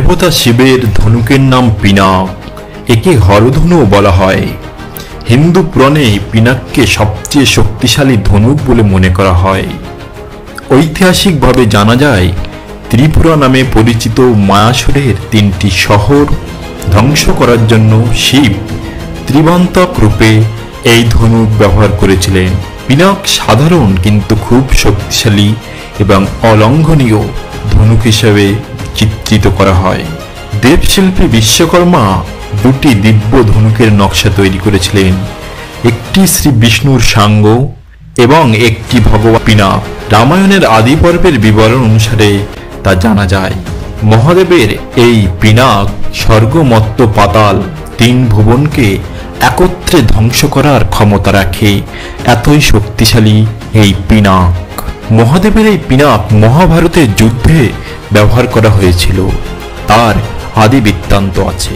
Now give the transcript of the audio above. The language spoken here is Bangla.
দেবতা শিবের ধনুকের নাম পিনাক। একে হরধনুও বলা হয়। হিন্দু পুরাণে পিনাককে সবচেয়ে শক্তিশালী ধনুক বলে মনে করা হয়। ঐতিহাসিকভাবে জানা যায়, ত্রিপুরা নামে পরিচিত মায়াসুরের 3টি শহর ধ্বংস করার জন্য শিব ত্রিবান্তক রূপে এই ধনুক ব্যবহার করেছিলেন। পিনাক সাধারণ কিন্তু খুব শক্তিশালী এবং অলঙ্ঘনীয় ধনুক হিসেবে চিত্রিত করা হয়। দেবশিল্পী বিশ্বকর্মা 2টি দিব্য ধনুকের নকশা তৈরি করেছিলেন, একটি শ্রী বিষ্ণুর সাঙ্গ এবং একটি ভগবান পিনাক। রামায়ণের আদি পর্বের বিবরণ অনুসারে তা জানা যায়, মহাদেবের এই পিনাক স্বর্গ মর্ত্য পাতাল 3 ভুবনকে একত্রে ধ্বংস করার ক্ষমতা রাখে। এতই শক্তিশালী এই পিনাক। মহাদেবের এই পিনাক মহাভারতের যুদ্ধে ব্যবহার করা হয়েছিল, তার আদি বৃত্তান্ত আছে।